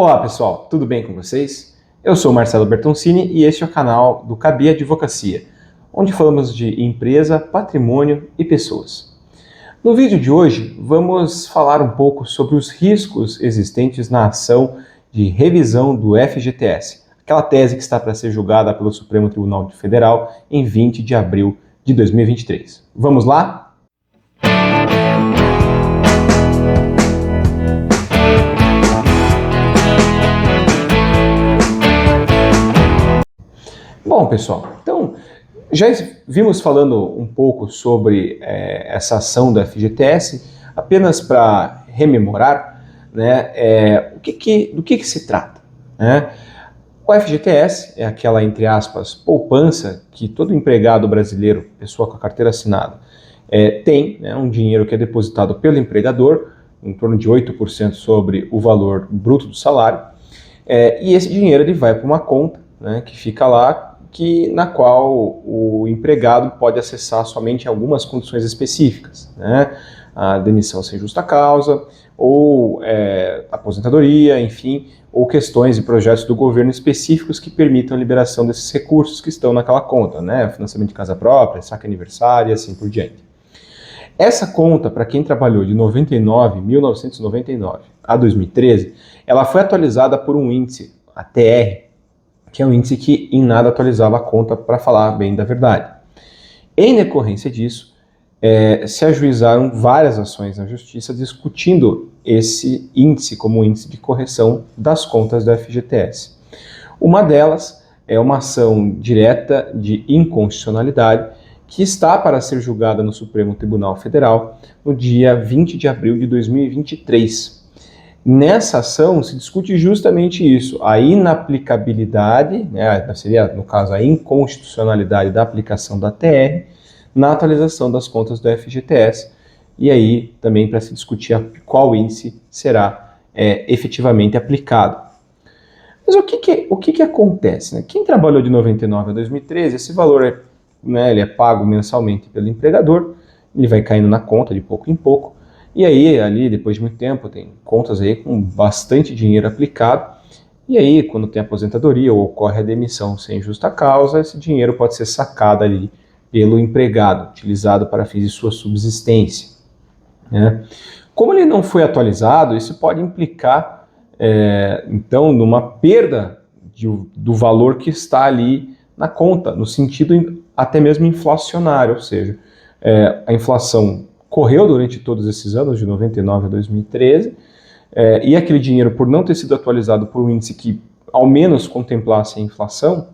Olá pessoal, tudo bem com vocês? Eu sou Marcelo Bertoncini e este é o canal do Cabi Advocacia, onde falamos de empresa, patrimônio e pessoas. No vídeo de hoje vamos falar um pouco sobre os riscos existentes na ação de revisão do FGTS, aquela tese que está para ser julgada pelo Supremo Tribunal Federal em 20 de abril de 2023. Vamos lá? Bom, pessoal, então já vimos falando um pouco sobre essa ação da FGTS, apenas para rememorar, né, do que se trata, né? O FGTS é aquela, entre aspas, poupança que todo empregado brasileiro, pessoa com a carteira assinada, tem, né, um dinheiro que é depositado pelo empregador, em torno de 8% sobre o valor bruto do salário, e esse dinheiro ele vai para uma conta, né, que fica lá, na qual o empregado pode acessar somente em algumas condições específicas, né? A demissão sem justa causa, ou aposentadoria, enfim, ou questões e projetos do governo específicos que permitam a liberação desses recursos que estão naquela conta, né? Financiamento de casa própria, saque aniversário e assim por diante. Essa conta, para quem trabalhou de 1999 a 2013, ela foi atualizada por um índice, a TR, que é um índice que em nada atualizava a conta, para falar bem da verdade. Em decorrência disso, se ajuizaram várias ações na Justiça discutindo esse índice como índice de correção das contas do FGTS. Uma delas é uma ação direta de inconstitucionalidade que está para ser julgada no Supremo Tribunal Federal no dia 20 de abril de 2023. Nessa ação se discute justamente isso, a inaplicabilidade, né, seria no caso a inconstitucionalidade da aplicação da TR na atualização das contas do FGTS, e aí também para se discutir qual índice será efetivamente aplicado. Mas o que acontece? Né? Quem trabalhou de 99 a 2013, esse valor ele é pago mensalmente pelo empregador, ele vai caindo na conta de pouco em pouco. E aí, ali, depois de muito tempo, tem contas aí com bastante dinheiro aplicado. E aí, quando tem aposentadoria ou ocorre a demissão sem justa causa, esse dinheiro pode ser sacado ali pelo empregado, utilizado para fins de sua subsistência, né? Como ele não foi atualizado, isso pode implicar, então, numa perda do valor que está ali na conta, no sentido até mesmo inflacionário, ou seja, a inflação correu durante todos esses anos, de 99 a 2013, e aquele dinheiro, por não ter sido atualizado por um índice que ao menos contemplasse a inflação,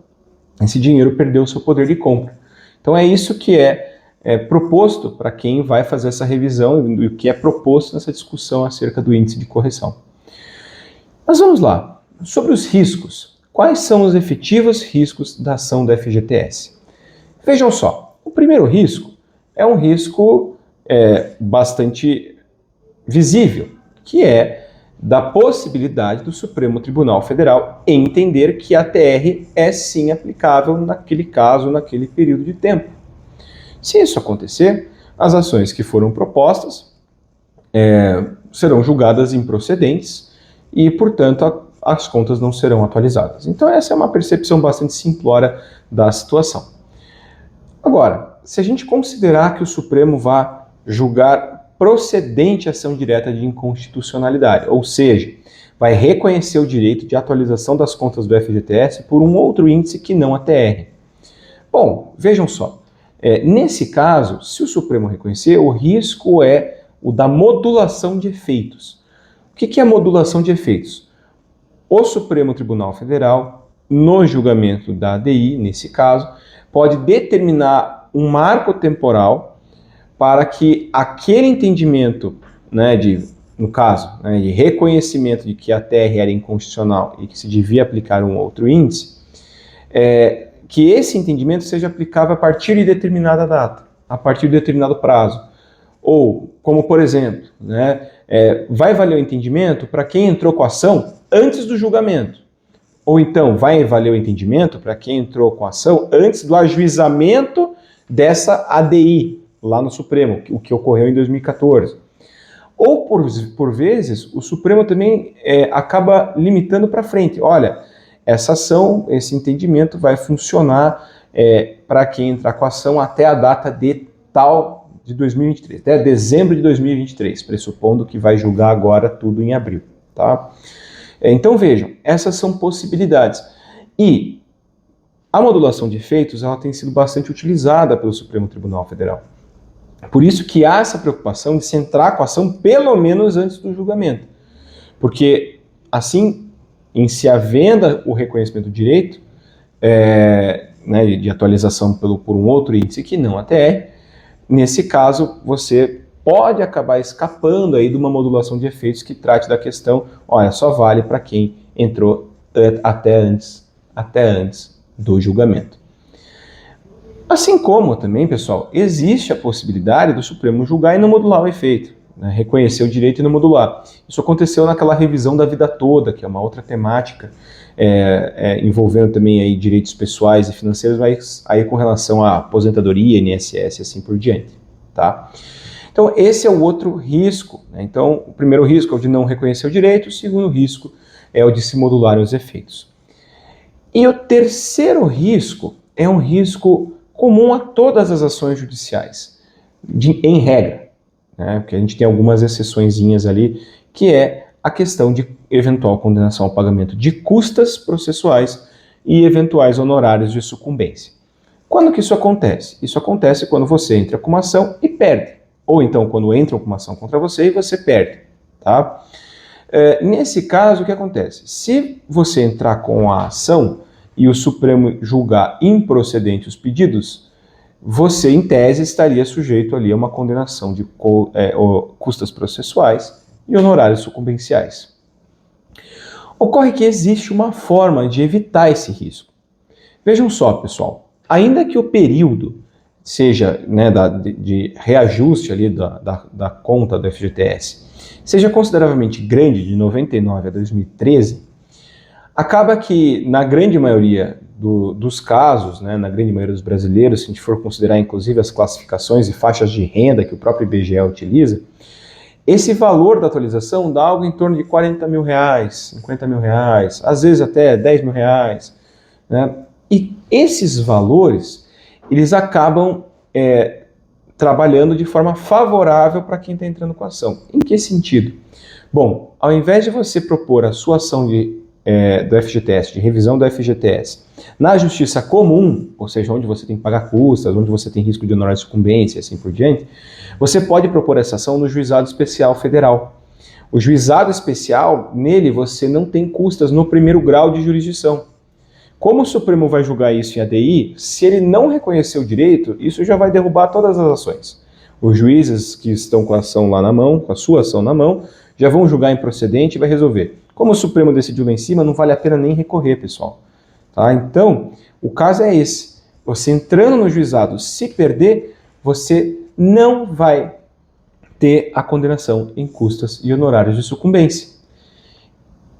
esse dinheiro perdeu o seu poder de compra. Então é isso que é proposto para quem vai fazer essa revisão e o que é proposto nessa discussão acerca do índice de correção. Mas vamos lá, sobre os riscos. Quais são os efetivos riscos da ação do FGTS? Vejam só, o primeiro risco é um risco bastante visível, que é da possibilidade do Supremo Tribunal Federal entender que a TR é sim aplicável naquele caso, naquele período de tempo. Se isso acontecer, as ações que foram propostas serão julgadas improcedentes e, portanto, as contas não serão atualizadas. Então essa é uma percepção bastante simplória da situação. Agora, se a gente considerar que o Supremo vá julgar procedente a ação direta de inconstitucionalidade, ou seja, vai reconhecer o direito de atualização das contas do FGTS por um outro índice que não a TR. Bom, vejam só, nesse caso, se o Supremo reconhecer, o risco é o da modulação de efeitos. O que é a modulação de efeitos? O Supremo Tribunal Federal, no julgamento da ADI, nesse caso, pode determinar um marco temporal para que aquele entendimento, no caso, de reconhecimento de que a TR era inconstitucional e que se devia aplicar um outro índice, que esse entendimento seja aplicável a partir de determinada data, a partir de determinado prazo. Ou, como por exemplo, vai valer o entendimento para quem entrou com a ação antes do julgamento. Ou então, vai valer o entendimento para quem entrou com a ação antes do ajuizamento dessa ADI, lá no Supremo, o que ocorreu em 2014. Ou, por vezes, o Supremo também acaba limitando para frente. Olha, essa ação, esse entendimento vai funcionar para quem entrar com a ação até a data de tal de 2023, até dezembro de 2023, pressupondo que vai julgar agora tudo em abril. Tá? Então vejam, essas são possibilidades. E a modulação de efeitos ela tem sido bastante utilizada pelo Supremo Tribunal Federal. Por isso que há essa preocupação de se entrar com a ação pelo menos antes do julgamento. Porque assim, em se havendo o reconhecimento do direito, de atualização por um outro índice que não a TR, nesse caso você pode acabar escapando aí de uma modulação de efeitos que trate da questão, olha, só vale para quem entrou até antes do julgamento. Assim como também, pessoal, existe a possibilidade do Supremo julgar e não modular o efeito, né? Reconhecer o direito e não modular. Isso aconteceu naquela revisão da vida toda, que é uma outra temática, envolvendo também aí direitos pessoais e financeiros, mas aí com relação à aposentadoria, INSS e assim por diante. Tá? Então esse é o outro risco, né? Então o primeiro risco é o de não reconhecer o direito, o segundo risco é o de se modularem os efeitos. E o terceiro risco é um risco comum a todas as ações judiciais, em regra, né? Porque a gente tem algumas exceçõezinhas ali, que é a questão de eventual condenação ao pagamento de custas processuais e eventuais honorários de sucumbência. Quando que isso acontece? Isso acontece quando você entra com uma ação e perde, ou então quando entram com uma ação contra você e você perde, tá? Nesse caso, o que acontece? Se você entrar com a ação e o Supremo julgar improcedente os pedidos, você, em tese, estaria sujeito ali a uma condenação de custas processuais e honorários sucumbenciais. Ocorre que existe uma forma de evitar esse risco. Vejam só, pessoal, ainda que o período seja, né, de reajuste ali da conta do FGTS seja consideravelmente grande, de 99 a 2013, acaba que, na grande maioria dos casos, né, na grande maioria dos brasileiros, se a gente for considerar inclusive as classificações e faixas de renda que o próprio IBGE utiliza, esse valor da atualização dá algo em torno de 40 mil reais, 50 mil reais, às vezes até 10 mil reais, né? E esses valores, eles acabam trabalhando de forma favorável para quem está entrando com a ação. Em que sentido? Bom, ao invés de você propor a sua ação do FGTS, de revisão do FGTS, na justiça comum, ou seja, onde você tem que pagar custas, onde você tem risco de honorário de sucumbência e assim por diante, você pode propor essa ação no Juizado Especial Federal. O Juizado Especial, nele você não tem custas no primeiro grau de jurisdição. Como o Supremo vai julgar isso em ADI, se ele não reconhecer o direito, isso já vai derrubar todas as ações. Os juízes que estão com a ação lá na mão, com a sua ação na mão, já vão julgar improcedente e vai resolver. Como o Supremo decidiu lá em cima, não vale a pena nem recorrer, pessoal. Tá? Então, o caso é esse. Você entrando no juizado, se perder, você não vai ter a condenação em custas e honorários de sucumbência.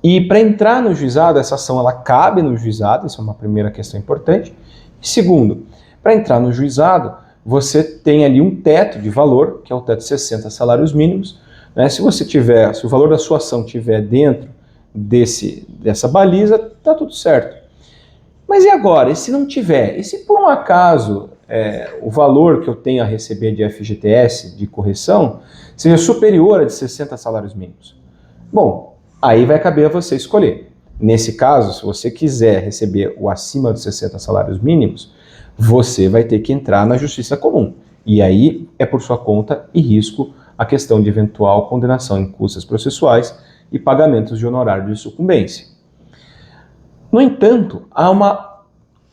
E para entrar no juizado, essa ação ela cabe no juizado, isso é uma primeira questão importante. E segundo, para entrar no juizado, você tem ali um teto de valor, que é o teto de 60 salários mínimos. Né? Se o valor da sua ação estiver dentro dessa baliza, tá tudo certo. Mas e agora? E se não tiver? E se por um acaso o valor que eu tenho a receber de FGTS, de correção, seja superior a de 60 salários mínimos? Bom, aí vai caber a você escolher. Nesse caso, se você quiser receber o acima de 60 salários mínimos, você vai ter que entrar na justiça comum. E aí é por sua conta e risco a questão de eventual condenação em custas processuais e pagamentos de honorário de sucumbência. No entanto, há uma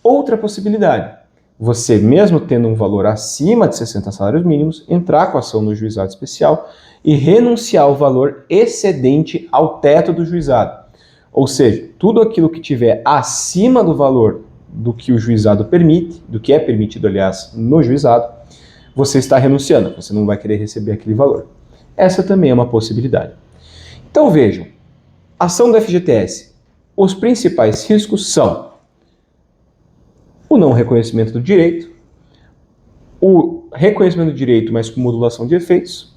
outra possibilidade. Você, mesmo tendo um valor acima de 60 salários mínimos, entrar com a ação no juizado especial e renunciar ao valor excedente ao teto do juizado. Ou seja, tudo aquilo que tiver acima do valor do que o juizado permite, do que é permitido, aliás, no juizado, você está renunciando, você não vai querer receber aquele valor. Essa também é uma possibilidade. Então vejam, ação do FGTS. Os principais riscos são o não reconhecimento do direito, o reconhecimento do direito, mas com modulação de efeitos,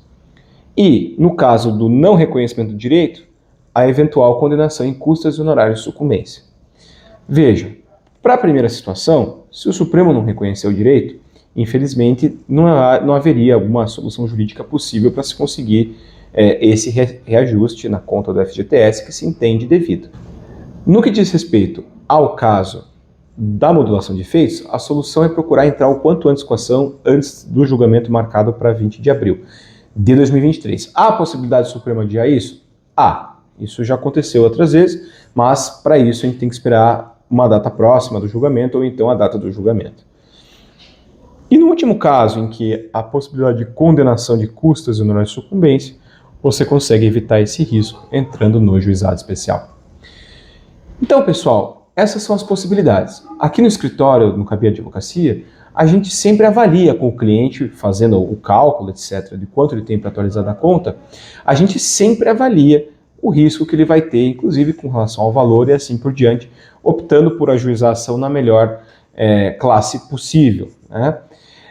E, no caso do não reconhecimento do direito, a eventual condenação em custas e honorários de sucumbência. Veja, para a primeira situação, se o Supremo não reconhecer o direito, infelizmente não haveria alguma solução jurídica possível para se conseguir esse reajuste na conta do FGTS que se entende devido. No que diz respeito ao caso da modulação de efeitos, a solução é procurar entrar o quanto antes com a ação, antes do julgamento marcado para 20 de abril de 2023. Há a possibilidade do Supremo adiar isso? Há. Isso já aconteceu outras vezes, mas para isso a gente tem que esperar uma data próxima do julgamento ou então a data do julgamento. E no último caso, em que há a possibilidade de condenação de custas e honorários de sucumbência, você consegue evitar esse risco entrando no juizado especial. Então, pessoal, essas são as possibilidades. Aqui no escritório, no Cabia Advocacia, a gente sempre avalia com o cliente, fazendo o cálculo, etc., de quanto ele tem para atualizar da conta, a gente sempre avalia o risco que ele vai ter, inclusive com relação ao valor e assim por diante, optando por ajuizar a ação na melhor classe possível, né?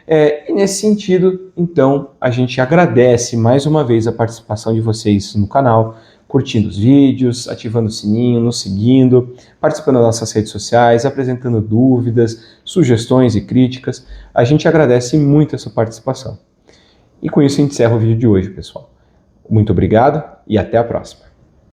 E nesse sentido, então, a gente agradece mais uma vez a participação de vocês no canal, curtindo os vídeos, ativando o sininho, nos seguindo, participando das nossas redes sociais, apresentando dúvidas, sugestões e críticas. A gente agradece muito a sua participação. E com isso, a gente encerra o vídeo de hoje, pessoal. Muito obrigado e até a próxima.